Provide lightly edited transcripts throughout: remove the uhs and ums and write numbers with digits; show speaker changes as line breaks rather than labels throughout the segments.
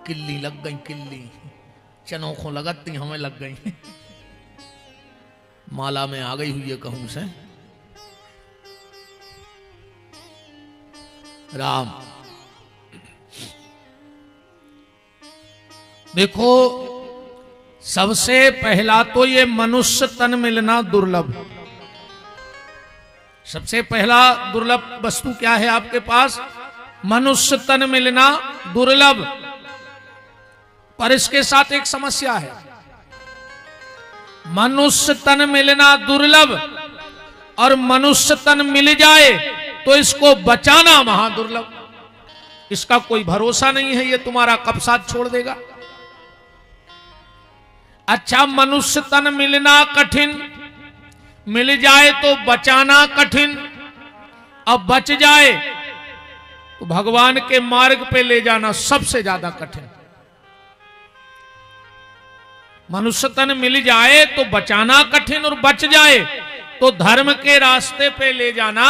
किल्ली लग गई, किल्ली चनोखों लगती हमें लग गई, माला में आ गई हुई है कहूं से। राम देखो, सबसे पहला तो ये मनुष्य तन मिलना दुर्लभ। सबसे पहला दुर्लभ वस्तु क्या है आपके पास? मनुष्य तन मिलना दुर्लभ। पर इसके साथ एक समस्या है, मनुष्य तन मिलना दुर्लभ और मनुष्य तन मिल जाए तो इसको बचाना महादुर्लभ। इसका कोई भरोसा नहीं है, ये तुम्हारा कब साथ छोड़ देगा। अच्छा, मनुष्य तन मिलना कठिन, मिल जाए तो बचाना कठिन, अब बच जाए तो भगवान के मार्ग पे ले जाना सबसे ज्यादा कठिन। मनुष्य तन मिल जाए तो बचाना कठिन और बच जाए तो धर्म के रास्ते पे ले जाना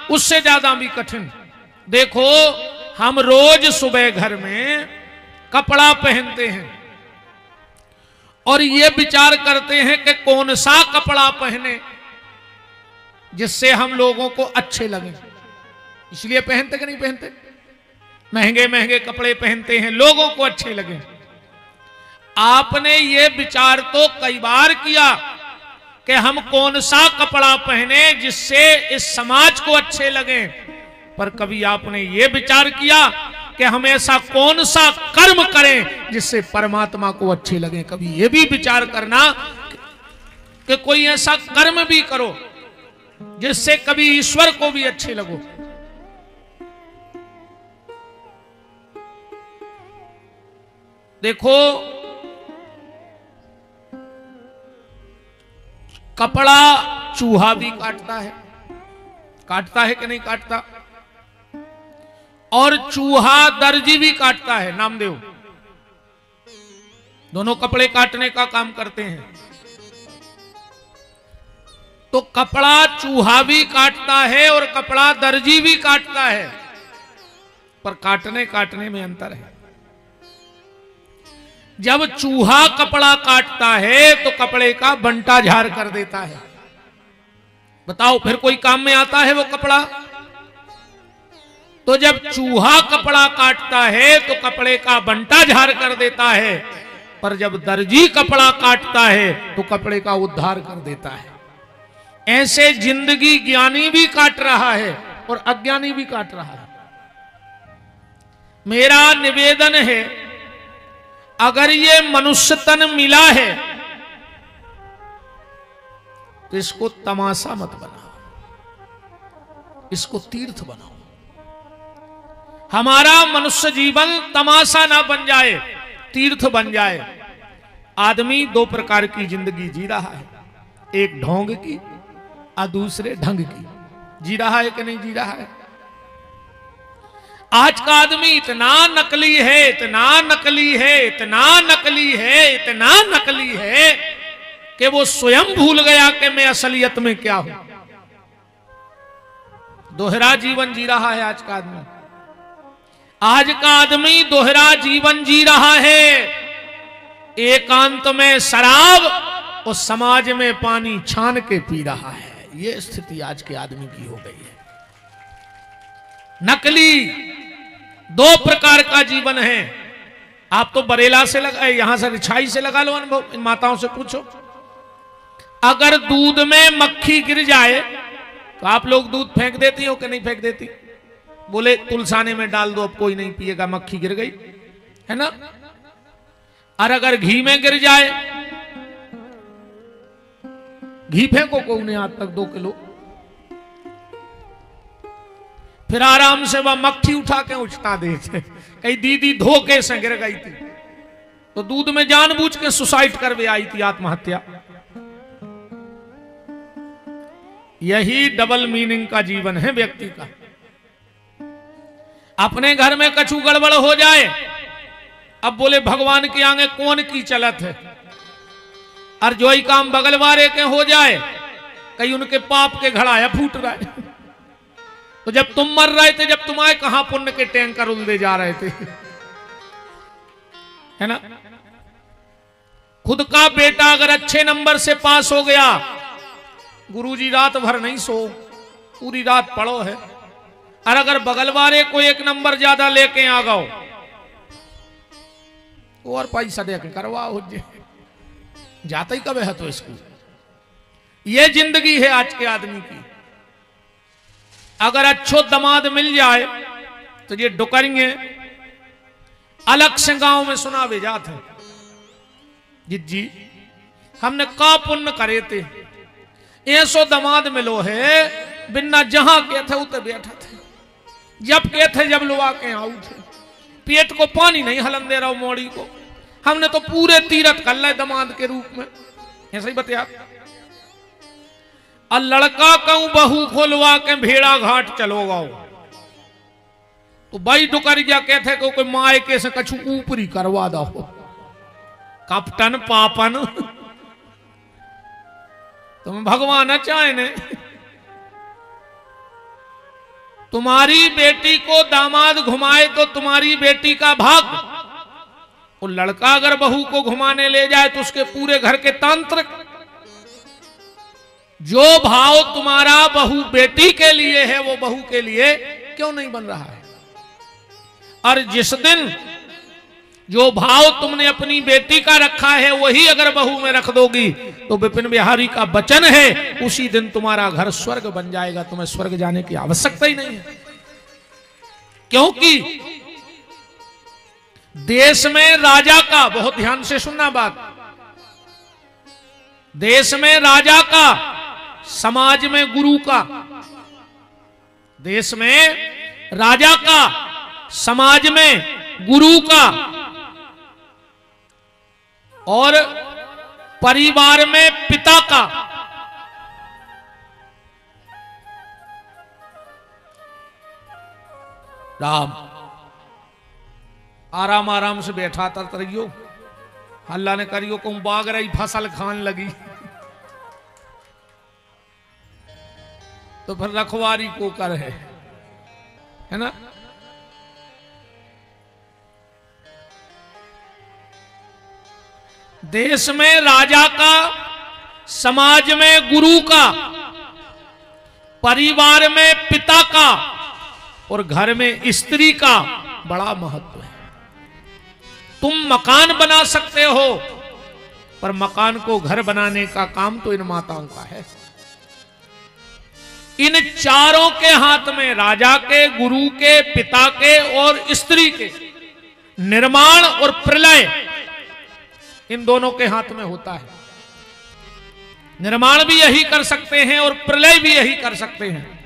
उससे ज्यादा भी कठिन। देखो, हम रोज सुबह घर में कपड़ा पहनते हैं और ये विचार करते हैं कि कौन सा कपड़ा पहने जिससे हम लोगों को अच्छे लगे, इसलिए पहनते कि नहीं पहनते? महंगे महंगे कपड़े पहनते हैं लोगों को अच्छे लगे। आपने ये विचार तो कई बार किया कि हम कौन सा कपड़ा पहने जिससे इस समाज को अच्छे लगे, पर कभी आपने ये विचार किया कि हम ऐसा कौन सा कर्म करें जिससे परमात्मा को अच्छे लगे? कभी ये भी विचार करना कि कोई ऐसा कर्म भी करो जिससे कभी ईश्वर को भी अच्छे लगो। देखो, कपड़ा चूहा भी काटता है कि नहीं काटता? और चूहा दर्जी भी काटता है, नामदेव दोनों कपड़े काटने का काम करते हैं। तो कपड़ा चूहा भी काटता है और कपड़ा दर्जी भी काटता है, पर काटने में अंतर है। जब चूहा कपड़ा काटता है तो कपड़े का बंटा झाड़ कर देता है। बताओ, फिर कोई काम में आता है वो कपड़ा? तो जब चूहा कपड़ा काटता है तो कपड़े का बंटा झाड़ कर देता है, पर जब दर्जी कपड़ा काटता है तो कपड़े का उद्धार कर देता है। ऐसे जिंदगी ज्ञानी भी काट रहा है और अज्ञानी भी काट रहा है। मेरा निवेदन है, अगर ये मनुष्य तन मिला है तो इसको तमाशा मत बनाओ, इसको तीर्थ बनाओ। हमारा मनुष्य जीवन तमाशा ना बन जाए, तीर्थ बन जाए। आदमी दो प्रकार की जिंदगी जी रहा है, एक ढोंग की और दूसरे ढंग की। जी रहा है कि नहीं जी रहा है? आज का आदमी इतना नकली है, इतना नकली है, इतना नकली है, इतना नकली है कि वो स्वयं भूल गया कि मैं असलियत में क्या हूं। दोहरा जीवन जी रहा है आज का आदमी। आज का आदमी दोहरा जीवन जी रहा है, एकांत में शराब और समाज में पानी छान के पी रहा है। ये स्थिति आज के आदमी की हो गई है। नकली दो प्रकार का जीवन है। आप तो बरेला से लगा, यहां से रिछाई से लगा लो अनुभव, इन माताओं से पूछो। अगर दूध में मक्खी गिर जाए तो आप लोग दूध फेंक देती हो कि नहीं फेंक देती? बोले तुलसाने में डाल दो, अब कोई नहीं पिएगा, मक्खी गिर गई, है ना? और अगर घी में गिर जाए, घी फेंको को उन्हें आज तक 2 किलो, फिर आराम से वह मक्खी उठा के उछता देते। कहीं दीदी धोखे से गिर गई थी तो दूध में जानबूझ के सुसाइड करवे आई थी, आत्महत्या। यही डबल मीनिंग का जीवन है व्यक्ति का। अपने घर में कछु गड़बड़ हो जाए, अब बोले भगवान के आगे कौन की चलत है, और जो ही काम बगल वाले के हो जाए, कहीं उनके पाप के घड़ाया फूट रहा है। तो जब तुम मर रहे थे, जब तुम्हारे कहां पुण्य के टैंकर उलदे जा रहे थे, है ना। खुद का बेटा अगर अच्छे नंबर से पास हो गया, गुरुजी रात भर नहीं सो, पूरी रात पढ़ो है। और अगर बगल वाले को एक नंबर ज्यादा लेके आ गओ, और पैसा दे के करवाओ, जाता ही कब है तो स्कूल। ये जिंदगी है आज के आदमी की। अगर अच्छो दामाद मिल जाए तो ये डुकरेंगे। अलग से गांव में सुना भेजात है, जी हमने का पुण्य करे थे, ऐसो दामाद मिलो है, बिना जहां के थे उते बैठा थे, जब के थे जब लोआ के आऊ थे, पेट को पानी नहीं हलन दे रहा मोड़ी को। हमने तो पूरे तीरथ कर ले दामाद के रूप में, ऐसा ही बतिया। और लड़का कहूं बहू खोलवा के भेड़ा घाट चलो गाओ, तो भाई डुकरिया कहते को कोई माए के से कछु ऊपरी करवा दो, कपटन पापन तुम भगवान चाहे ने। तुम्हारी बेटी को दामाद घुमाए तो तुम्हारी बेटी का भाग, और लड़का अगर बहू को घुमाने ले जाए तो उसके पूरे घर के तांत्रिक। जो भाव तुम्हारा बहू बेटी के लिए है वो बहू के लिए क्यों नहीं बन रहा है। और जिस दिन जो भाव तुमने अपनी बेटी का रखा है वही अगर बहू में रख दोगी तो विपिन बिहारी का वचन है उसी दिन तुम्हारा घर स्वर्ग बन जाएगा। तुम्हें स्वर्ग जाने की आवश्यकता ही नहीं है, क्योंकि देश में राजा का, बहुत ध्यान से सुनना बात, देश में राजा का, समाज में गुरु का। देश में राजा का, समाज में गुरु का, और परिवार में पिता का। राम आराम आराम से बैठा तरतरियो, हल्ला ने करियो को बाग रही फसल खान लगी, तो फिर रखवारी को कर है ना। देश में राजा का, समाज में गुरु का, परिवार में पिता का, और घर में स्त्री का बड़ा महत्व है। तुम मकान बना सकते हो, पर मकान को घर बनाने का काम तो इन माताओं का है। इन चारों के हाथ में, राजा के, गुरु के, पिता के और स्त्री के, निर्माण और प्रलय इन दोनों के हाथ में होता है। निर्माण भी यही कर सकते हैं और प्रलय भी यही कर सकते हैं।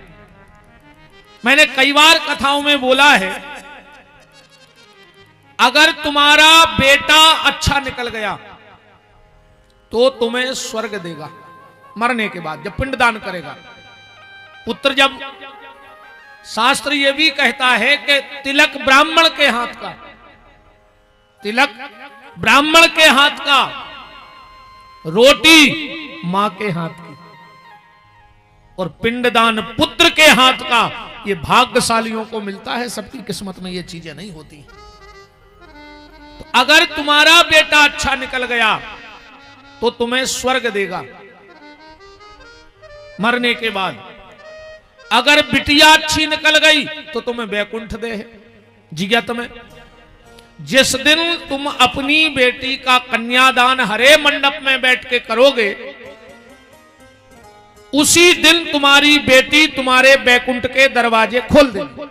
मैंने कई बार कथाओं में बोला है, अगर तुम्हारा बेटा अच्छा निकल गया तो तुम्हें स्वर्ग देगा मरने के बाद, जब पिंडदान करेगा। पुत्र जब, शास्त्र यह भी कहता है कि तिलक ब्राह्मण के हाथ का, तिलक ब्राह्मण के हाथ का, रोटी मां के हाथ की, और पिंडदान पुत्र के हाथ का। ये भाग्यशालियों को मिलता है, सबकी किस्मत में ये चीजें नहीं होती। तो अगर तुम्हारा बेटा अच्छा निकल गया तो तुम्हें स्वर्ग देगा मरने के बाद। अगर बिटिया अच्छी निकल गई तो तुम्हें वैकुंठ दे जिया तुम्हें। जिस दिन तुम अपनी बेटी का कन्यादान हरे मंडप में बैठ के करोगे, उसी दिन तुम्हारी बेटी तुम्हारे वैकुंठ के दरवाजे खोल देगी।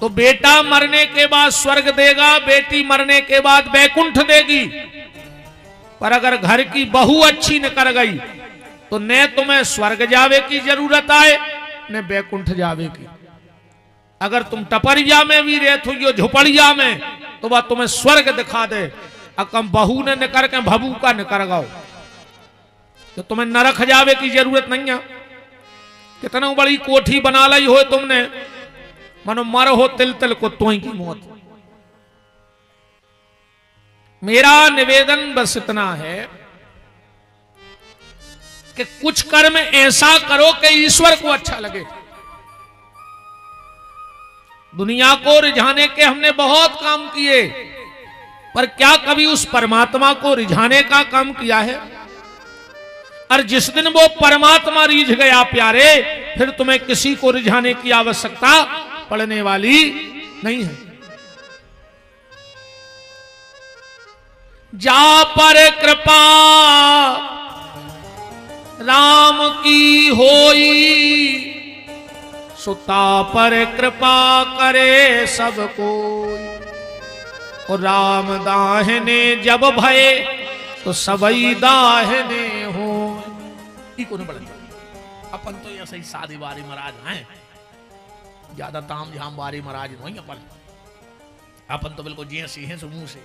तो बेटा मरने के बाद स्वर्ग देगा, बेटी मरने के बाद वैकुंठ देगी। पर अगर घर की बहू अच्छी निकल गई तो न तुम्हें स्वर्ग जावे की जरूरत आए न वैकुंठ जावे की। अगर तुम टपरिया में भी रहते हो, झुपड़िया में, तो वह तुम्हें स्वर्ग दिखा दे। अकम बहू ने निकर के भबू का निकर गाओ तो तुम्हें नरक जावे की जरूरत नहीं है। कितना बड़ी कोठी बना ली हो तुमने, मनो मर हो तिल तिल को तोई की मौत। मेरा निवेदन बस इतना है कि कुछ कर्म ऐसा करो कि ईश्वर को अच्छा लगे। दुनिया को रिझाने के हमने बहुत काम किए, पर क्या कभी उस परमात्मा को रिझाने का काम किया है? और जिस दिन वो परमात्मा रिझ गया प्यारे, फिर तुम्हें किसी को रिझाने की आवश्यकता पड़ने वाली नहीं है। जा पर कृपा राम की होई, सुता पर कृपा करे सब कोई। और राम दाहिने जब भये, तो सबई दाहिने हो। अपन तो ऐसे ही सादी बारी महाराज हैं, ज्यादा ताम झाम बारी महाराज नहीं। अपन तो बिल्कुल जैसे हैं सो मुंह से।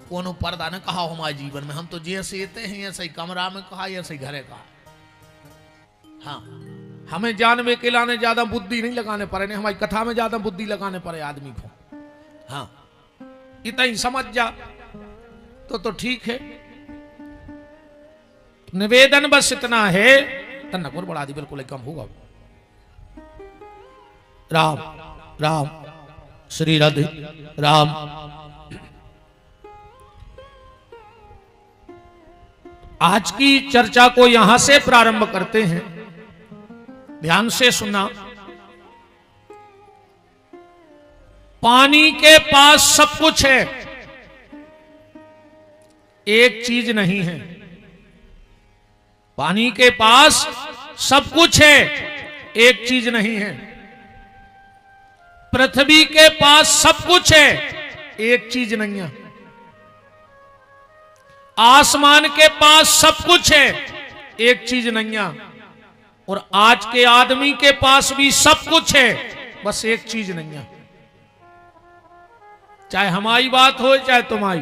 कोनो पर्दा ने कहा हमारे जीवन में, हम तो जैसे हैं ऐसे ही कमरा में कहा, ऐसे ही घरे कहा। हाँ, हमें जानवे के लाने ज्यादा बुद्धि नहीं लगाने पड़े, नहीं हमारी कथा में ज्यादा बुद्धि लगाने पड़े आदमी को। हाँ, इतना ही समझ जा तो ठीक है। निवेदन बस इतना है, तन्नकुर बड़ा दी बिल्कुल कम होगा। राम राम श्री राधे राम। आज की चर्चा को यहां से प्रारंभ करते हैं, ध्यान से सुनना। पानी के पास सब कुछ है, एक चीज नहीं है। पानी के पास सब कुछ है, एक चीज नहीं है। पृथ्वी के पास सब कुछ है, एक चीज नहीं है। आसमान के पास सब कुछ है, एक चीज नहीं है। और आज के आदमी के पास भी सब कुछ है, बस एक चीज नहीं है। चाहे हमारी बात हो चाहे तुम्हारी,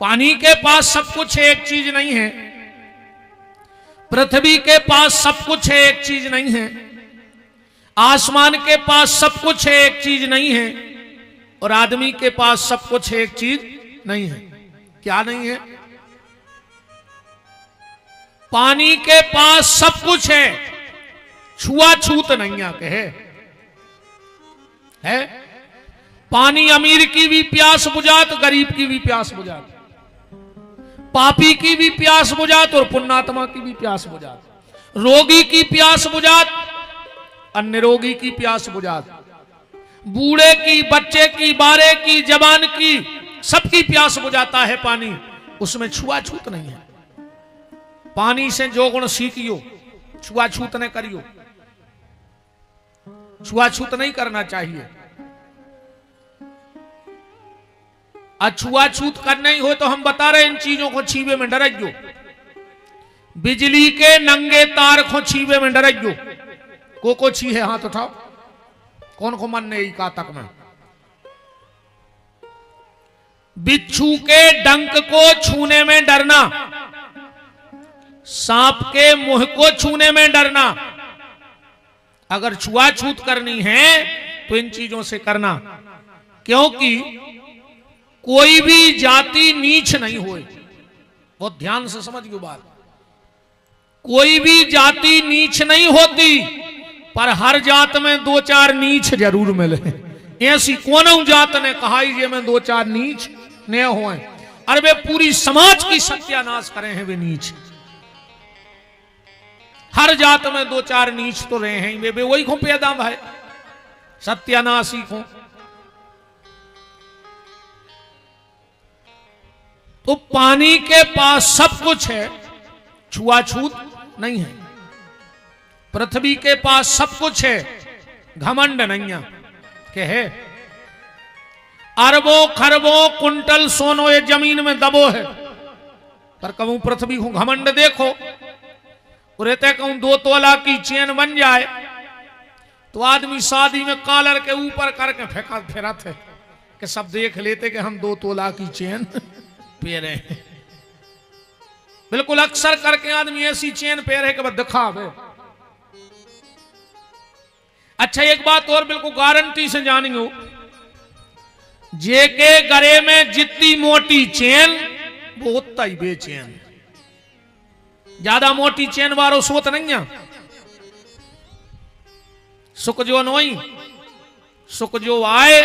पानी के पास सब कुछ है, एक चीज नहीं है। पृथ्वी के पास सब कुछ है, एक चीज नहीं है। आसमान के पास सब कुछ है, एक चीज नहीं है। और आदमी के पास सब कुछ है, एक चीज नहीं है। क्या नहीं है? पानी के पास सब कुछ है, छुआछूत नहीं है। पानी अमीर की भी प्यास बुझात, गरीब की भी प्यास बुझात, पापी की भी प्यास बुझात और पुण्यात्मा की भी प्यास बुझात, रोगी की प्यास बुझात, अन्य रोगी की प्यास बुझात, बूढ़े की, बच्चे की, बारे की, जवान की, सबकी प्यास बुझाता है पानी। उसमें छुआछूत नहीं है। पानी से जो गुण सीखियो, छुआछूत न करियो। छुआछूत नहीं करना चाहिए। छुआछूत करना ही हो तो हम बता रहे इन चीजों को छीबे में डरइयो। बिजली के नंगे तार को छीबे में डरइयो। को छी है हाथ उठाओ, कौन को मन नहीं का तक में। बिच्छू के डंक को छूने में डरना, सांप के मुंह को छूने में डरना। अगर छुआछूत करनी है तो इन चीजों से करना, क्योंकि कोई भी जाति नीच नहीं होए। बहुत ध्यान से समझिए बात। कोई भी जाति नीच नहीं होती, पर हर जात में दो चार नीच जरूर मिले। ऐसी कौन जात ने कहा ये में दो चार नीच न होए। अरे वे पूरी समाज की सत्यानाश करे हैं वे नीच। हर जात में दो चार नीच तो रहे हैं, वे वही को पैदा भाई सत्यानाशी को। तो पानी के पास सब कुछ है, छुआछूत नहीं है। पृथ्वी के पास सब कुछ है, घमंड नहीं है। क्या है? अरबों खरबों कुंटल सोनो ये जमीन में दबो है, पर कहूं पृथ्वी को घमंड देखो। रहते कहूं 2 तोला की चेन बन जाए तो आदमी शादी में कॉलर के ऊपर करके फेंका फेरा थे कि सब देख लेते कि हम 2 तोला की चेन पे रहे हैं। बिल्कुल अक्सर करके आदमी ऐसी चेन पे रहे कि बस दिखावे। अच्छा, एक बात और बिल्कुल गारंटी से जानियो, जे के गले में जितनी मोटी चेन वो उतना ही बेचैन। ज्यादा मोटी चेन वारो सोत नहीं है। सुख जो नोई, सुख जो आए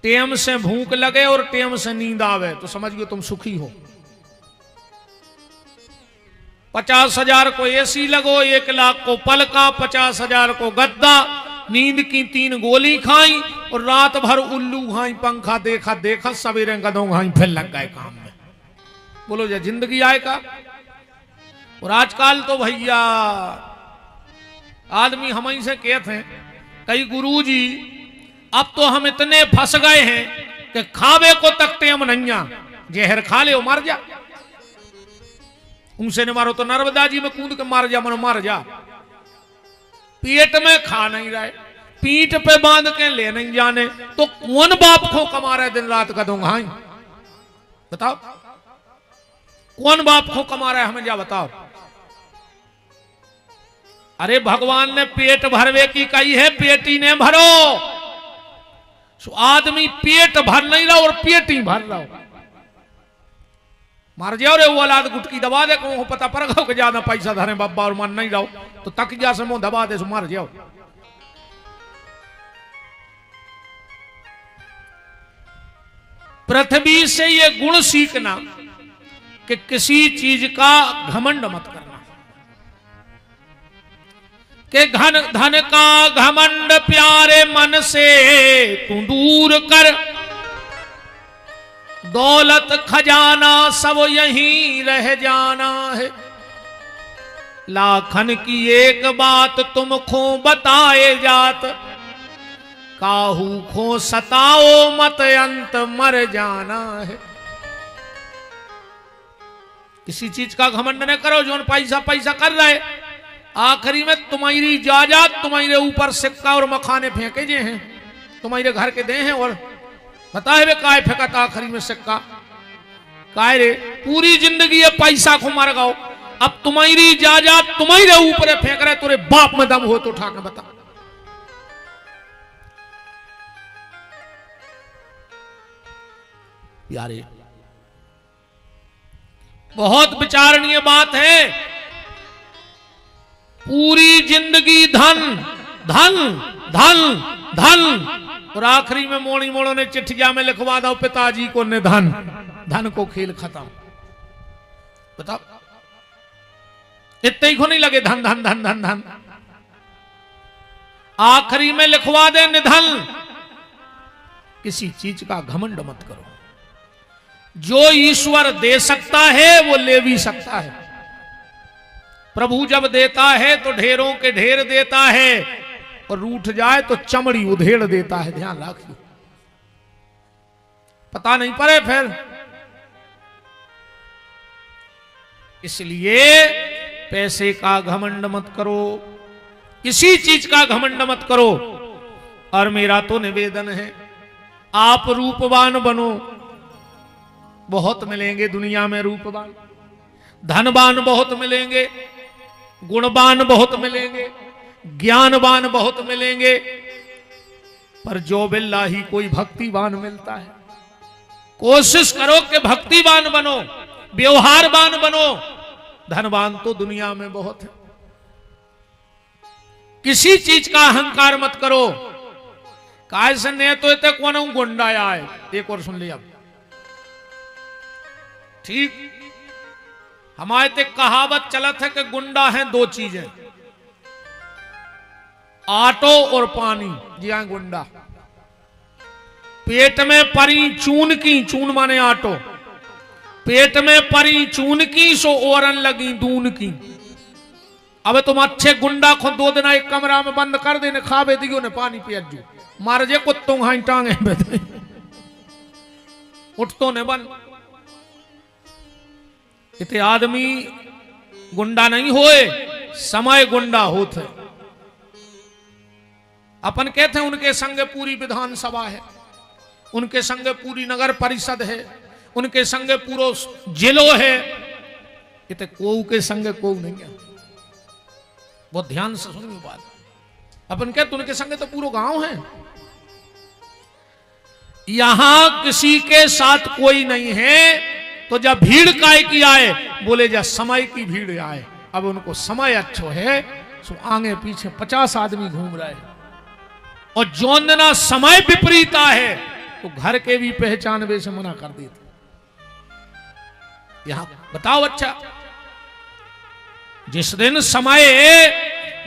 टेम से भूख लगे और टेम से नींद आवे तो समझिए तुम सुखी हो। 50,000 को एसी लगो, 1 लाख को पलका, 50,000 को गद्दा, नींद की 3 गोली खाई और रात भर उल्लू खाई, पंखा देखा देखा, सवेरे गदों खाई, फिर लग गए काम में। बोलो ये जिंदगी आए का। और आजकल तो भैया आदमी हम ही से कहते हैं कई गुरुजी अब तो हम इतने फंस गए हैं कि खावे को तकते हम नैया, जहर खा ले मर जा, उनसे न मारो तो नर्मदा जी में कूद के मार जा, मनो मार जा। पेट में खा नहीं रहे, पीठ पे बांध के ले नहीं जाने, तो कौन बाप को कमा रहे दिन रात का दोंघाई? बताओ कौन बाप को कमा रहा है, हमें जा बताओ। अरे भगवान ने पेट भरवे की कही है, पेटी ने भरो। सो आदमी पेट भर नहीं रहा और पेट ही भर रहा हो। मार जाओ रे वो औलाद गुटकी दबा दे को पता पर गो कि ज्यादा पैसा धरे बाबा और मान नहीं रहो तो तकिया से मुंह दबा दे सो मार जाओ। पृथ्वी से ये गुण सीखना कि किसी चीज का घमंड मत करना, कि धन का घमंड प्यारे मन से तू दूर कर, दौलत खजाना सब यहीं रह जाना है, लाखन की एक बात तुमको बताए जात, काहू खो सताओ मत अंत मर जाना है। किसी चीज का घमंड न करो, जो पैसा पैसा कर रहे, आखिरी में तुम्हारी जायदाद तुम्हारे ऊपर सिक्का और मखाने फेंके जे हैं, तुम्हारे घर के दे हैं, और बताए वे काय फेंका था आखिरी में सिक्का, काय रे पूरी जिंदगी ये पैसा को मार गाओ, अब तुम्हारी जायदाद तुम्हारे ऊपर फेंक रहे, तुरे बाप में दम हो तो उठा के बता। यारे बहुत विचारणीय बात है, पूरी जिंदगी धन धन धन धन, और आखिरी में मोड़ी मोड़ों ने चिट्ठिया में लिखवा दो पिताजी को निधन, धन को खेल खत्म। बताओ इतने ही को नहीं लगे धन धन धन धन धन, आखिरी में लिखवा दे निधन। किसी चीज का घमंड मत करो, जो ईश्वर दे सकता है वो ले भी सकता है। प्रभु जब देता है तो ढेरों के ढेर देता है, और रूठ जाए तो चमड़ी उधेड़ देता है, ध्यान रखिए, पता नहीं पड़े फिर। इसलिए पैसे का घमंड मत करो, किसी चीज का घमंड मत करो। और मेरा तो निवेदन है, आप रूपवान बनो, बहुत मिलेंगे दुनिया में रूपवान, धनवान बहुत मिलेंगे, गुणवान बहुत मिलेंगे, ज्ञानवान बहुत मिलेंगे, पर जो बिल्लाही कोई भक्तिवान मिलता है। कोशिश करो कि भक्तिवान बनो, व्यवहारवान बनो। धनवान तो दुनिया में बहुत है। किसी चीज का अहंकार मत करो। काय से ने तो इतने कौन गुंडा आए, एक और सुन लिया ठीक। हमारे ते कहावत चलत है कि गुंडा है 2 चीजें, आटो और पानी। जी हाँ गुंडा, पेट में परी चून की, चून माने आटो, पेट में परी चून की सो ओरन लगी दून की। अब तुम अच्छे गुंडा को 2 दिन एक कमरा में बंद कर देने, खावे दियो ने पानी पियजू, मार जे कुत्तों हाई टांगे उठ तो ने बन। इतने आदमी गुंडा नहीं होए, समय गुंडा होते। अपन कहते हैं उनके संगे पूरी विधानसभा है, उनके संगे पूरी नगर परिषद है, उनके संगे पूरा जिलो है। इतने कोऊ के संगे कोऊ नहीं है। बहुत ध्यान से सुनिए बात। अपन कहते उनके संगे तो पूरा गांव है। यहां किसी के साथ कोई नहीं है, तो जब भीड़ काय की आए, बोले जब समय की भीड़ आए। अब उनको समय अच्छो है, सो आगे पीछे 50 आदमी घूम रहे, और जोंदना समय विपरीता है, तो घर के भी पहचानवे से मना कर देते। यहां बताओ, अच्छा जिस दिन समय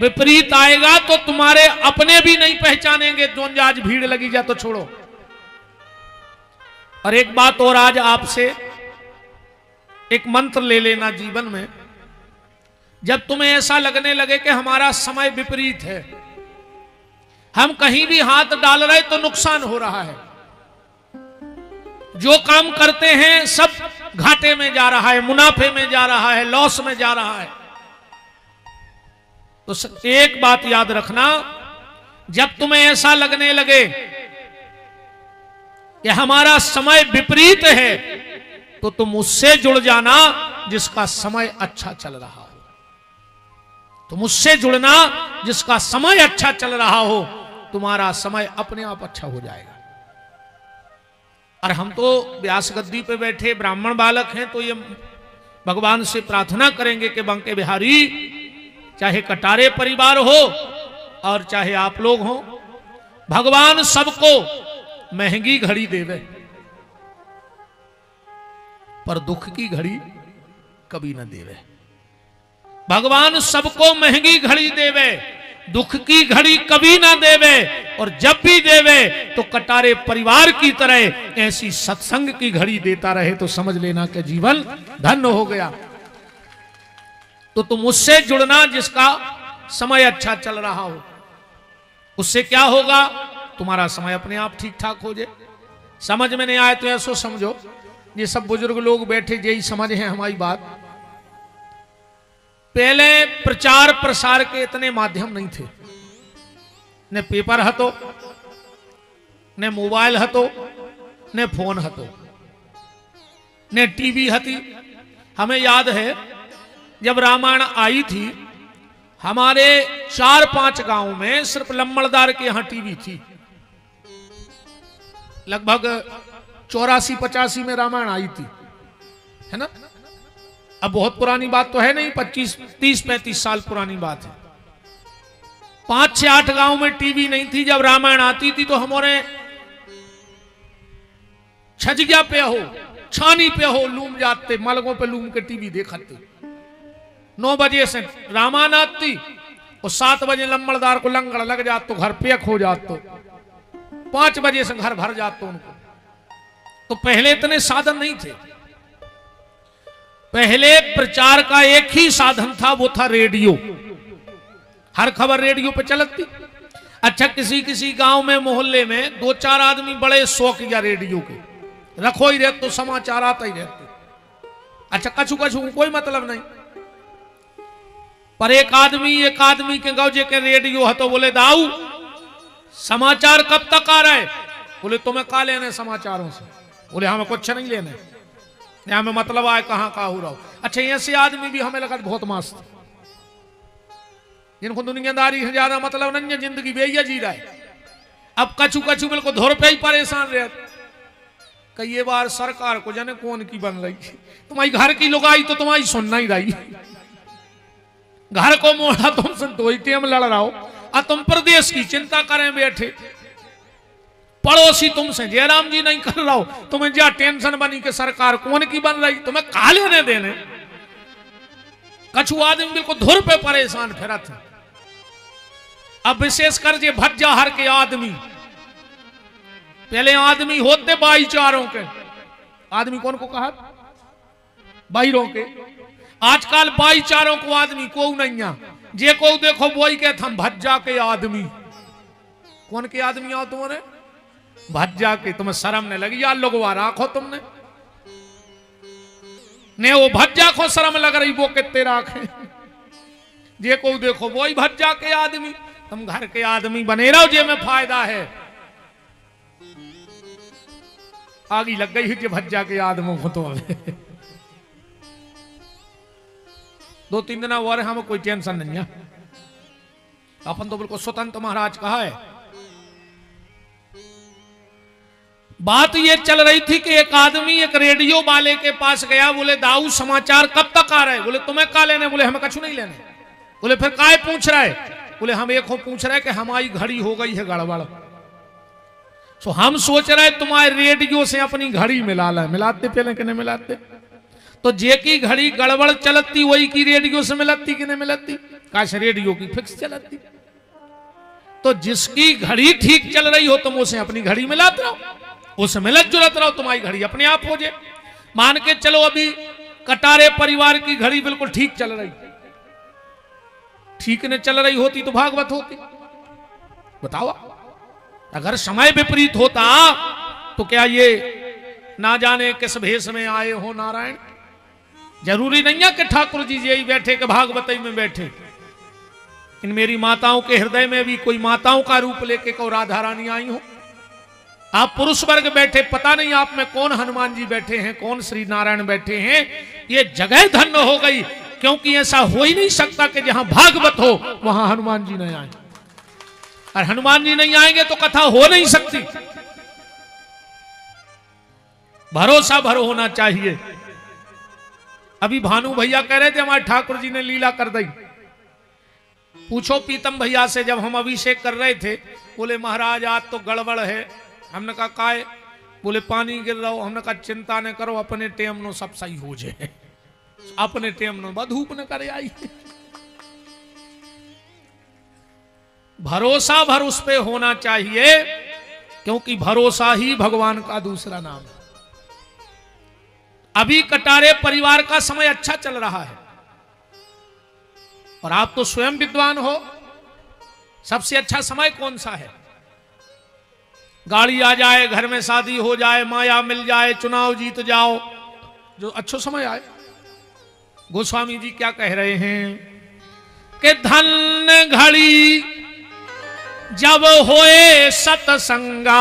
विपरीत आएगा तो तुम्हारे अपने भी नहीं पहचानेंगे। जो आज भीड़ लगी जा तो छोड़ो। और एक बात और आज आपसे एक मंत्र ले लेना जीवन में। जब तुम्हें ऐसा लगने लगे कि हमारा समय विपरीत है, हम कहीं भी हाथ डाल रहे तो नुकसान हो रहा है, जो काम करते हैं सब घाटे में जा रहा है, मुनाफे में जा रहा है, लॉस में जा रहा है, तो एक बात याद रखना, जब तुम्हें ऐसा लगने लगे कि हमारा समय विपरीत है, तो तुम उससे जुड़ जाना जिसका समय अच्छा चल रहा हो। तुम उससे जुड़ना जिसका समय अच्छा चल रहा हो, तुम्हारा समय अपने आप अच्छा हो जाएगा। और हम तो व्यास गद्दी पे बैठे ब्राह्मण बालक हैं, तो ये भगवान से प्रार्थना करेंगे कि बंके बिहारी, चाहे कटारे परिवार हो और चाहे आप लोग हो, भगवान सबको महंगी घड़ी देवे, पर दुख की घड़ी कभी न देवे। भगवान सबको महंगी घड़ी देवे, दुख की घड़ी कभी ना देवे, और जब भी देवे तो कटारे परिवार की तरह ऐसी सत्संग की घड़ी देता रहे, तो समझ लेना कि जीवन धन्य हो गया। तो तुम उससे जुड़ना जिसका समय अच्छा चल रहा हो। उससे क्या होगा, तुम्हारा समय अपने आप ठीक ठाक हो जाए। समझ में नहीं आए तो ऐसो समझो, ये सब बुजुर्ग लोग बैठे यही समझ है हमारी बात। पहले प्रचार प्रसार के इतने माध्यम नहीं थे, न पेपर हतो, न मोबाइल हतो, न फोन हतो, न टीवी हती। हमें याद है जब रामायण आई थी, हमारे 4-5 गांव में सिर्फ लम्बड़दार के यहां टीवी थी। लगभग 84-85 में रामायण आई थी, है ना। अब बहुत पुरानी बात तो है नहीं, 25-30-35 साल पुरानी बात है। 5-8 गांव में टीवी नहीं थी। जब रामायण आती थी तो हमारे छजिया पे हो, छानी पे हो, लूम जाते, मलगों पे लूम के टीवी देखते। 9 बजे से रामायण आती और 7 बजे लम्बड़दार को लंगड़ लग जात तो घर पेक हो जात, तो 5 बजे से घर भर जाते उनको। तो पहले इतने साधन नहीं थे। पहले प्रचार का एक ही साधन था, वो था रेडियो। हर खबर रेडियो पे चलती। अच्छा, किसी किसी गांव में मोहल्ले में 2-4 आदमी बड़े शौकिया रेडियो के, रखो ही रहते तो समाचार आता ही रहते। अच्छा, कछु कछु कोई मतलब नहीं, पर एक आदमी के गौजे के रेडियो है तो बोले दाऊ समाचार कब तक आ रहे? बोले तुम्हें का लेने समाचारों से? बोले हमें कुछ नहीं लेने, यहाँ में मतलब आए कहाँ का हो रहा हो। अच्छा, ऐसे आदमी भी हमें लगा बहुत मस्त, जिनको दुनियादारी से ज्यादा मतलब नहीं है, जिंदगी बेइया जी रहा है। अब कछु कछु बिल्कुल धोर पे ही परेशान रहे। कई बार सरकार को जाने कौन की बन रही, तुम्हारी घर की लुगाई तो तुम्हारी सुनना ही रही। घर को मोड़ा तुमसे दो ही टेम लड़ रहा हो, और तुम प्रदेश की चिंता करें बैठे। पड़ोसी तुमसे जयराम जी नहीं कर रहा हो, तुम्हें क्या टेंशन बनी कि सरकार कौन की बन रही, तुम्हें कहा लेने देने। कछु आदमी बिल्कुल धुर पे परेशान फिरत है। अब विशेषकर जे भज्जाहर के आदमी, पहले आदमी होते भाईचारों के, आदमी कौन को कहा, बाहरों के। आजकल भाईचारों को आदमी को नहीं है, जे को देखो वही कहते हम भज्जा के आदमी। कौन के आदमी आओ तुम्हारे? भज्जा के। तुम्हें शर्म नहीं लगी यार, लोगवा राखो तुमने ने वो भज्जा को शर्म लग रही, वो कितने राखे। जे को देखो वही भज्जा के आदमी, तुम घर के आदमी बने रहो, जे में फायदा है। आगी लग गई है जे भज्जा के आदमों को। तो 2-3 दिन और हमें कोई टेंशन नहीं है, अपन तो बिल्कुल स्वतंत्र महाराज कहा है। बात ये चल रही थी कि एक आदमी एक रेडियो वाले के पास गया, बोले दाऊ समाचार कब तक आ रहे? बोले तुम्हें का लेने? बोले हमें कछु नहीं लेने। बोले फिर काय पूछ रहा है? बोले हम एक हो पूछ रहे कि हमारी घड़ी हो गई है गड़बड़, सो हम सोच रहे तुम्हारे रेडियो से अपनी घड़ी मिला ला, मिलाते पहले कि नहीं मिलाते? तो जे की घड़ी गड़बड़ चलती वही की रेडियो से मिलती कि नहीं मिलती? काश रेडियो की फिक्स चलती। तो जिसकी घड़ी ठीक चल रही हो तुम उसे अपनी घड़ी मिलाते रहो, उसे मिलत जुलत रहो, तुम्हारी घड़ी अपने आप हो जाए। मान के चलो अभी कटारे परिवार की घड़ी बिल्कुल ठीक चल रही, ठीक न चल रही होती तो भागवत होती। बताओ, अगर समय विपरीत होता तो क्या ये ना जाने किस भेष में आए हो नारायण। जरूरी नहीं है कि ठाकुर जी यही बैठे कि भागवत में बैठे। इन मेरी माताओं के हृदय में भी कोई माताओं का रूप लेके को राधा रानी आई हो। आप पुरुष वर्ग बैठे, पता नहीं आप में कौन हनुमान जी बैठे हैं, कौन श्री नारायण बैठे हैं। ये जगह धन्य हो गई, क्योंकि ऐसा हो ही नहीं सकता कि जहां भागवत हो वहां हनुमान जी नहीं आए, और हनुमान जी नहीं आएंगे तो कथा हो नहीं सकती। भरोसा भरो होना चाहिए। अभी भानु भैया कह रहे थे हमारे ठाकुर जी ने लीला कर दी। पूछो पीतम भैया से, जब हम अभिषेक कर रहे थे, बोले महाराज आज तो गड़बड़ है। हमने कहा काय? बोले पानी गिर रहा हो। हमने कहा चिंता न करो, अपने टेम नो सब सही हो जाए, अपने टेम नो बधूप न करे आई। भरोसा भर उस पे होना चाहिए, क्योंकि भरोसा ही भगवान का दूसरा नाम है। अभी कटारे परिवार का समय अच्छा चल रहा है, और आप तो स्वयं विद्वान हो, सबसे अच्छा समय कौन सा है? गाड़ी आ जाए, घर में शादी हो जाए, माया मिल जाए, चुनाव जीत जाओ, जो अच्छा समय आए। गोस्वामी जी क्या कह रहे हैं कि धन घड़ी जब होए सतसंगा,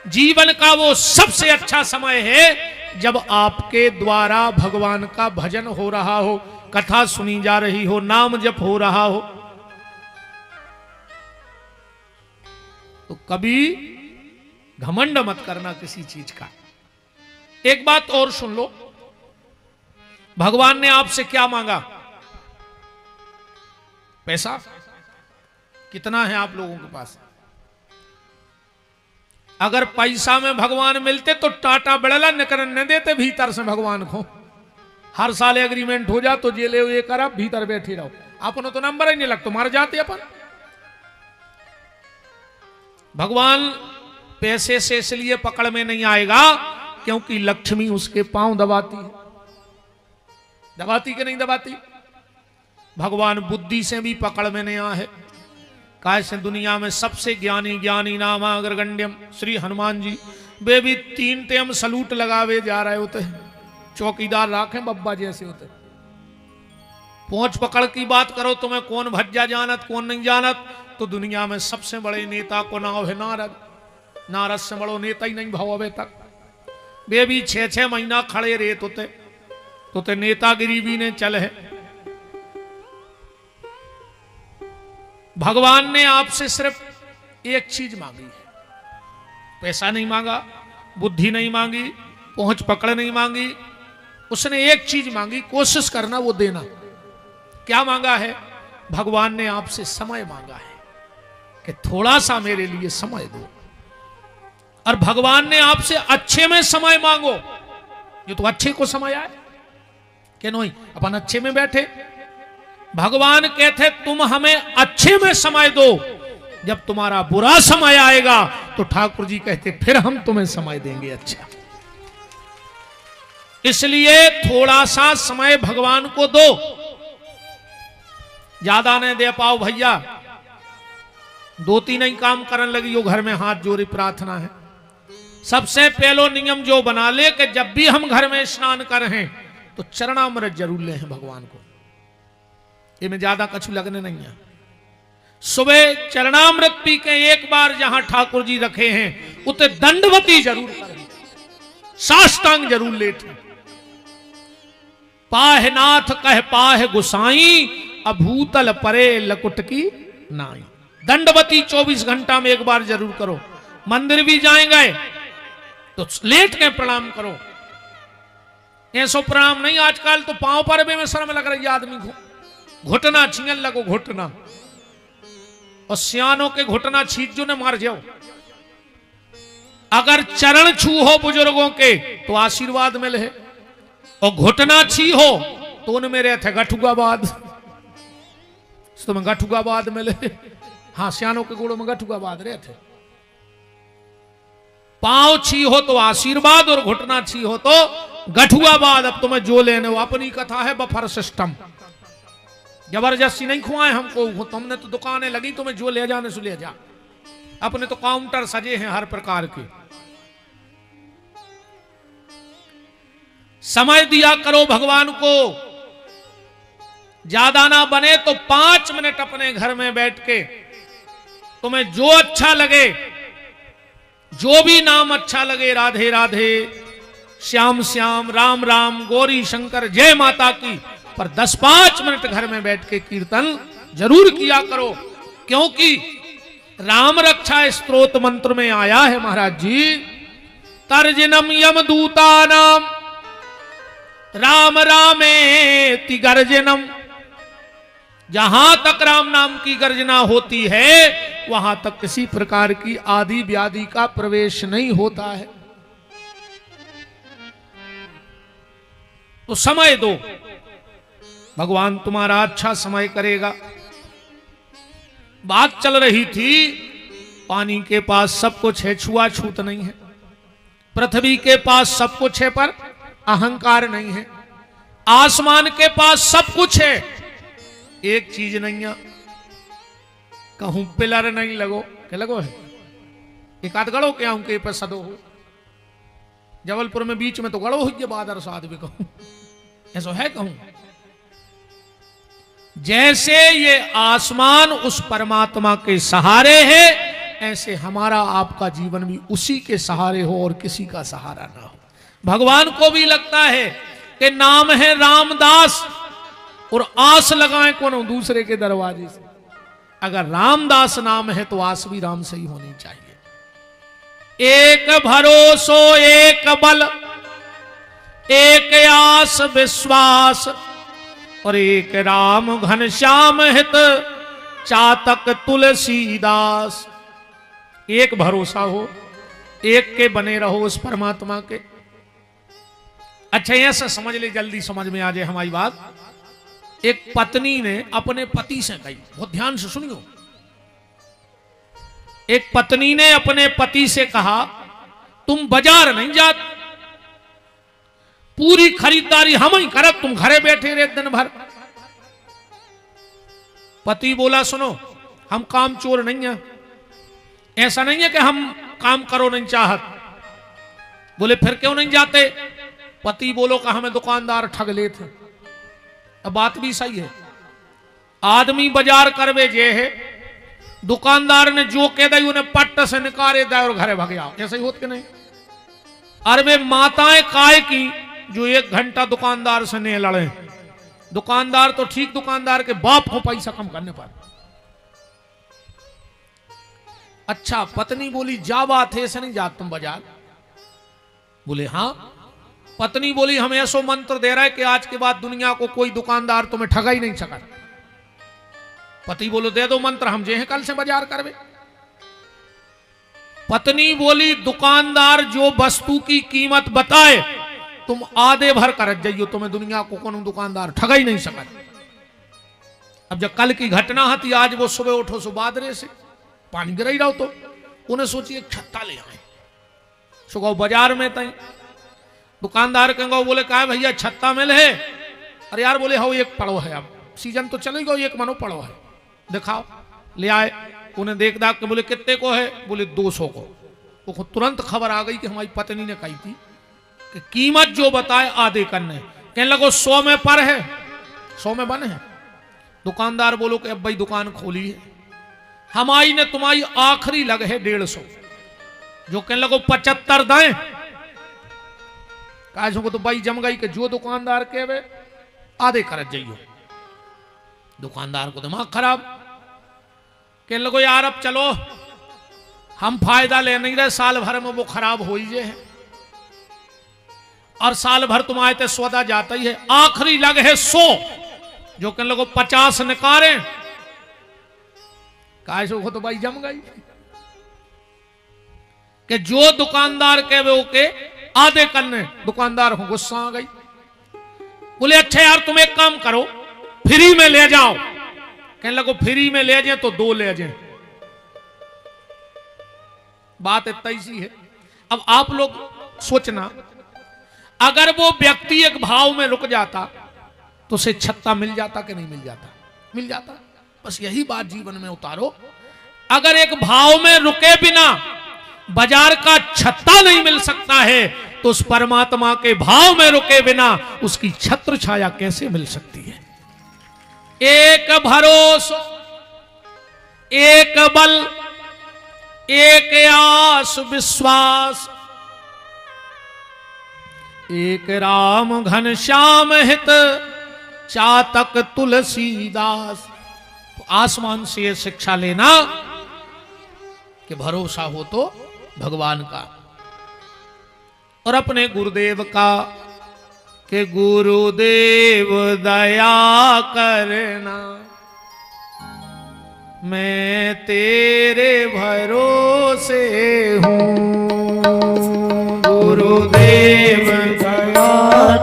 जीवन का वो सबसे अच्छा समय है जब आपके द्वारा भगवान का भजन हो रहा हो, कथा सुनी जा रही हो, नाम जप हो रहा हो। तो कभी घमंड मत करना किसी चीज का। एक बात और सुन लो, भगवान ने आपसे क्या मांगा? पैसा। कितना है आप लोगों के पास? अगर पैसा में भगवान मिलते तो टाटा बड़ला निकरन न देते भीतर से भगवान को। हर साल एग्रीमेंट हो जा तो जेले ये कर, भीतर बैठे रहो, अपन तो नंबर ही नहीं लगता, मर जाते अपन। भगवान पैसे से इसलिए पकड़ में नहीं आएगा क्योंकि लक्ष्मी उसके पांव दबाती है। दबाती कि नहीं दबाती? भगवान बुद्धि से भी पकड़ में नहीं आए। कैसे दुनिया में सबसे ज्ञानी ज्ञानी नाम अग्रगण्यम श्री हनुमान जी, वे भी 3 टेम सलूट लगावे जा रहे होते हैं, चौकीदार राखें बब्बा जैसे होते। पहुंच पकड़ की बात करो, तुम्हें कौन भज्जा जानत कौन नहीं जानत, तो दुनिया में सबसे बड़े नेता को नाम है नारद। नारद से बड़ो नेता ही नहीं भाव अबे तक। वे भी 6-6 महीना खड़े रहे तो ते नेतागिरी भी ने चल है। भगवान ने आपसे सिर्फ एक चीज मांगी है, पैसा नहीं मांगा, बुद्धि नहीं मांगी, पहुंच पकड़ नहीं मांगी। उसने एक चीज मांगी, कोशिश करना वो देना। क्या मांगा है? भगवान ने आपसे समय मांगा है कि थोड़ा सा मेरे लिए समय दो। और भगवान ने आपसे अच्छे में समय मांगो, ये तो अच्छे को समय आए कि नहीं, अपन अच्छे में बैठे। भगवान कहते तुम हमें अच्छे में समय दो, जब तुम्हारा बुरा समय आएगा तो ठाकुर जी कहते फिर हम तुम्हें समय देंगे अच्छा। इसलिए थोड़ा सा समय भगवान को दो, ज्यादा नहीं दे पाओ भैया। 2-3 ही काम करने लगी हो, घर में हाथ जोड़े प्रार्थना है। सबसे पहलो नियम जो बना ले कि जब भी हम घर में स्नान कर रहे हैं तो चरणामृत जरूर ले हैं भगवान को। ये में ज्यादा कछु लगने नहीं है। सुबह चरणामृत पी के एक बार जहां ठाकुर जी रखे हैं उते दंडवती जरूर करें, साष्टांग जरूर लेते। पाह नाथ कह पाह गुसाई, अभूतल परे लकुट की नाई। दंडवती 24 घंटा में एक बार जरूर करो। मंदिर भी जाएंगे तो लेट के प्रणाम करो। ऐसो प्रणाम नहीं, आजकल तो पांव पर भी में शर्म लग रही है आदमी को। घुटना छीन लगो, घुटना, और सियानों के घुटना छींच जो ने मार जाओ। अगर चरण छू हो बुजुर्गों के तो आशीर्वाद मिले है, और घुटना छी हो तो उनमें रहते गठुगाबाद, तुम्हें गठुगाबाद मिले। हाँ, सियानों के गोड़ों में गठुगाबाद रहते। पांव छी हो तो आशीर्वाद और घुटना छी हो तो गठुआबाद। अब तुम्हें जो लेने हो, अपनी कथा है बफर सिस्टम, जबरदस्ती नहीं खुआए हमको। तुमने तो दुकानें लगी, तुम्हें जो ले जाने से ले जा। अपने तो काउंटर सजे हैं हर प्रकार के। समय दिया करो भगवान को, ज्यादा ना बने तो 5 मिनट अपने घर में बैठ के तुम्हें जो अच्छा लगे, जो भी नाम अच्छा लगे, राधे राधे, श्याम श्याम, राम राम, गौरी शंकर, जय माता की, पर 10-5 मिनट घर में बैठ के कीर्तन जरूर किया करो। क्योंकि राम रक्षा स्तोत्र मंत्र में आया है महाराज जी, तर्जनम यमदूता नाम राम रामेति गर्जनम। जहां तक राम नाम की गर्जना होती है वहां तक किसी प्रकार की आदि व्याधि का प्रवेश नहीं होता है। तो समय दो, भगवान तुम्हारा अच्छा समय करेगा। बात चल रही थी, पानी के पास सब कुछ है, छुआछूत नहीं है। पृथ्वी के पास सब कुछ है पर अहंकार नहीं है। आसमान के पास सब कुछ है, एक चीज नहीं है, कहूं पिलर नहीं लगो, क्या लगो है, एक आध गड़ो क्या हूं के पर सदो हो। जबलपुर में बीच में तो गड़ो हो, बादर साध भी कहूं, ऐसा है कहूं। जैसे ये आसमान उस परमात्मा के सहारे है, ऐसे हमारा आपका जीवन भी उसी के सहारे हो और किसी का सहारा ना हो। भगवान को भी लगता है कि नाम है रामदास और आस लगाएं कोनो दूसरे के दरवाजे से। अगर रामदास नाम है तो आस भी राम से ही होनी चाहिए। एक भरोसो एक बल, एक आस विश्वास, और एक राम घनश्याम हित चातक तुलसीदास। एक भरोसा हो, एक के बने रहो उस परमात्मा के। अच्छा, ऐसा समझ ले, जल्दी समझ में आ जाए हमारी बात। एक पत्नी ने अपने पति से कही, बहुत ध्यान से सुनियो। एक पत्नी ने अपने पति से कहा, तुम बाजार नहीं जा, पूरी खरीदारी हम ही करब, तुम घरे बैठे रहे दिन भर। पति बोला, सुनो, हम काम चोर नहीं है, ऐसा नहीं है कि हम काम करो नहीं चाहत। बोले फिर क्यों नहीं जाते? पति बोलो कि हमें दुकानदार ठग लेते। अब बात भी सही है, आदमी बाजार करवे जे है, दुकानदार ने जो कह दी उन्हें पट्ट से निकाले दे और घरे भाग जाओ, ऐसा ही होत के नहीं। अरे वे माताएं काय की जो 1 घंटा दुकानदार से नहीं लड़े। दुकानदार तो ठीक, दुकानदार के बाप को पैसा कम करने पर। अच्छा, पत्नी बोली, जा बात है, ऐसे नहीं जात तुम बाजार? बोले हाँ। पत्नी बोली, हमें ऐसो मंत्र दे रहा है कि आज के बाद दुनिया को कोई दुकानदार तुम्हें ठगा ही नहीं सका। पति बोलो, दे दो मंत्र, हम जे हैं कल से बाजार करवे। पत्नी बोली, दुकानदार जो वस्तु की कीमत बताए तुम आधे भर कर जाइयो, तुम्हें दुनिया को कौन दुकानदार ठगा ही नहीं सका। अब जब कल की घटना थी, आज वो सुबह उठो सो बादरे से पानी गिर ही रहो, तो उन्हें सोची एक छत्ता ले आए। सुगो बाजार में तई दुकानदार कहेंगे, बोले कहा भैया छत्ता मिल है? अरे यार, बोले हाँ एक पड़ो है, अब सीजन तो चलेगा, एक मनो पड़ो है, दिखाओ। ले आए, उन्हें देख दाख के बोले कितने को है? बोले 200 को। वो तुरंत खबर आ गई कि हमारी पत्नी ने कही थी कि कीमत जो बताए आधे करने। कहने लगो 100 में पर है, 100 में बन है। दुकानदार बोलो कि अब भाई दुकान खोली है, हमारी ने तुम्हारी आखिरी लग है 150। जो कहने लगो 75 दें। काजों को तो भाई जम गई कि जो दुकानदार के वे आधे कर जाइयो। दुकानदार को दिमाग खराब, कहने लगो यार अब चलो, हम फायदा ले नहीं रहे, साल भर में वो खराब हो ही जे है, और साल भर तुम आए थे सौदा जाता ही है। आखिरी लग है 100। जो कहने लगो 50 निकाले। काजों को तो भाई जम गई। कि जो दुकानदार के वो के आधे करने। दुकानदार को गुस्सा आ गई, बोले अच्छा यार तुम एक काम करो, फ्री में ले जाओ। कहने लगो फ्री में ले जाए तो 2 ले जाए। बात इतना ही सी है। अब आप लोग सोचना, अगर वो व्यक्ति एक भाव में रुक जाता तो उसे छत्ता मिल जाता कि नहीं मिल जाता? मिल जाता। बस यही बात जीवन में उतारो। अगर एक भाव में रुके बिना बाजार का छत्ता नहीं मिल सकता है, तो उस परमात्मा के भाव में रुके बिना उसकी छत्र छाया कैसे मिल सकती है? एक भरोसा, एक बल, एक आस विश्वास, एक राम घनश्याम हित चातक तुलसीदास। तो आसमान से ये शिक्षा लेना कि भरोसा हो तो भगवान का और अपने गुरुदेव का, कि गुरुदेव दया करना, मैं तेरे भरोसे हूँ। गुरुदेव दया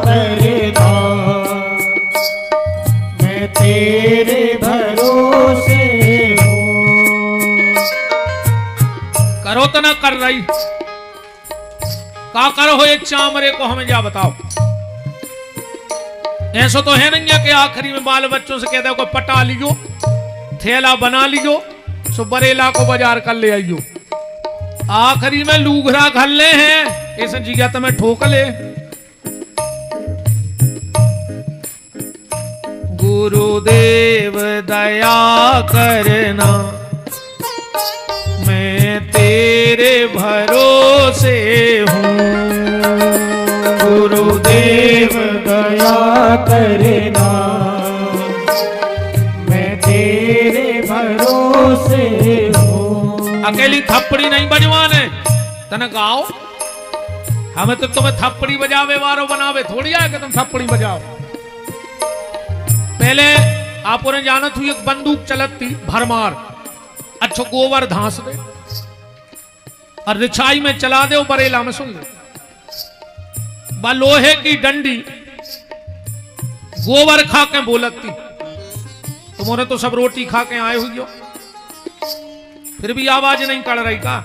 करना, मैं तेरे भरोसे हूँ। करो तो ना कर रही, का करो हो एक चामरे को हमें जा बताओ। ऐसा तो है नहीं है कि आखिरी में बाल बच्चों से कहते हो कोई पटा लियो, थैला बना लियो, सो बरेला को बाजार कर ले आइयो। आखिरी में लूघरा घर ले हैं, ऐसा जिगा तो मैं ठोक ले। गुरुदेव दया करना, मैं तेरे भरोसे हूँ। गुरुदेव दया करना, मैं तेरे भरोसे हूँ। अकेली थप्पड़ी नहीं बजवाने, तने गाओ। हमें तो तुम्हें थप्पड़ी बजावे वारो बनावे थोड़ी है कि तुम थप्पड़ी बजाओ। पहले आपको ने जाना थी एक बंदूक चलत थी भरमार, अच्छो गोबर धांस दे और रिछाई में चला दे, बरेला में सुन ले। बा लोहे की डंडी गोबर खा के बोलती, तुम्हारे तो सब रोटी खा के आए हुई हो, फिर भी आवाज नहीं कर रही का?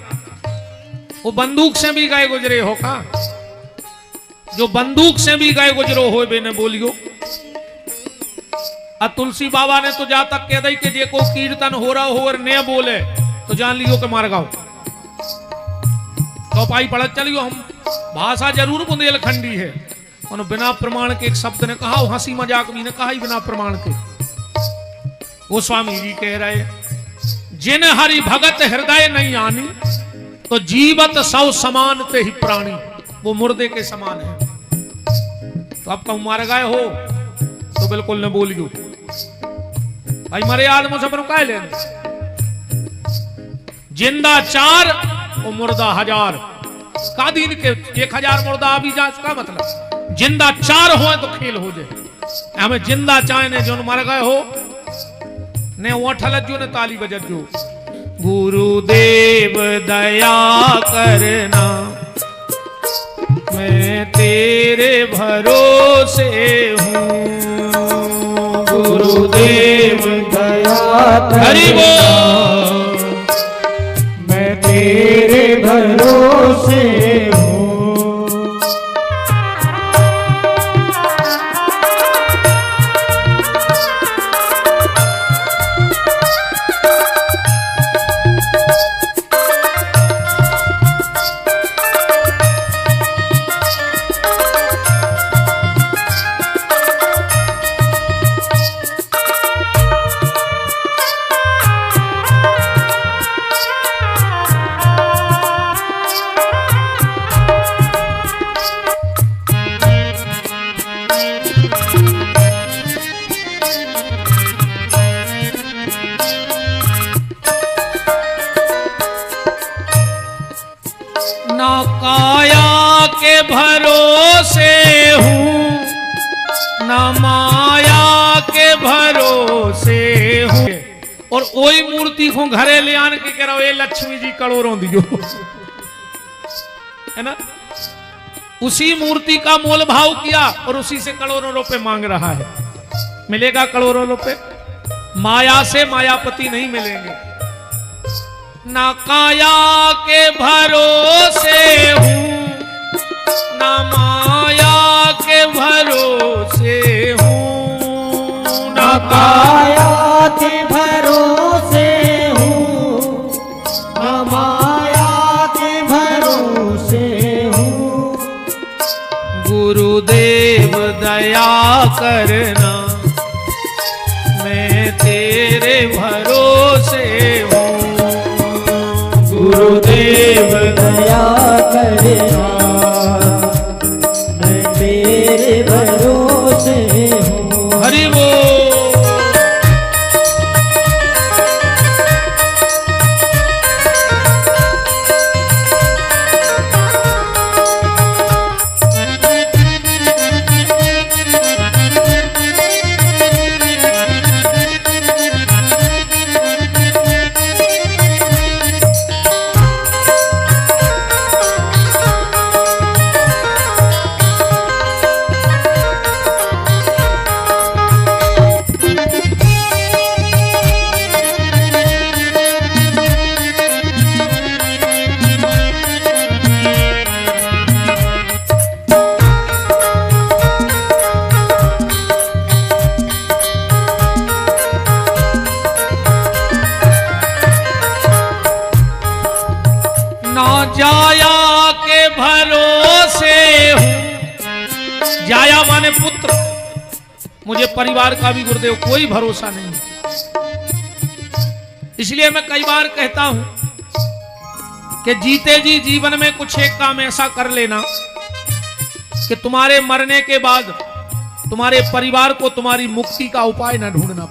वो बंदूक से भी गए गुजरे हो का? जो बंदूक से भी गए गुजरो हो बेने बोलियो। आ तुलसी बाबा ने तो जा तक कह दी कि जे को कीर्तन हो रहा हो और ने बोले तो जान लियो कि मार गाओ। तो पाई पढ़त चलियो। हम भाषा जरूर बुंदेलखंडी है, और बिना प्रमाण के एक शब्द ने कहा, हंसी मजाक भी ने कहा ही बिना प्रमाण के। वो स्वामी जी कह रहे, जिन हरि भगत हृदय नहीं आनी, तो जीवत सौ समान ते ही प्राणी। वो मुर्दे के समान है। तो अब तुम मार गए हो तो बिल्कुल न बोलियो भाई, मरे आदमों से अपन कह लेने। जिंदा 4 और मुर्दा 1000 का दिन के 1000 मुर्दा अभी जा उसका मतलब जिंदा 4 हो तो खेल हो जाए। हमें जिंदा चाहे ने जो मर गए हो ने ओठल जो ने ताली बजत जो। गुरुदेव दया करना, मैं तेरे भरोसे हूँ। गुरुदेव दया करना, मैं तेरे भरोसे हूँ। काया के भरोसे हूँ, न माया के भरोसे हूँ। और वही मूर्ति को घरे ले आने के कह रहा लक्ष्मी जी करोड़ों दियो। है ना। उसी मूर्ति का मोल भाव किया और उसी से करोड़ों रुपए मांग रहा है। मिलेगा करोड़ों रुपए? माया से मायापति नहीं मिलेंगे। ना काया के भरोसे हूं, ना माया के भरोसे हूं, ना
काया के भरोसे हूँ, ना माया के भरोसे हूँ।
गुरुदेव दया करना, मैं तेरे भरोसे हूँ।
गुरुदेव दया करना, मैं तेरे भरोसे हूँ।
हरि बोल। जाया के भरोसे हूं। जाया माने पुत्र। मुझे परिवार का भी गुरुदेव कोई भरोसा नहीं। इसलिए मैं कई बार कहता हूं कि जीते जी जीवन में कुछ एक काम ऐसा कर लेना कि तुम्हारे मरने के बाद तुम्हारे परिवार को तुम्हारी मुक्ति का उपाय न ढूंढना।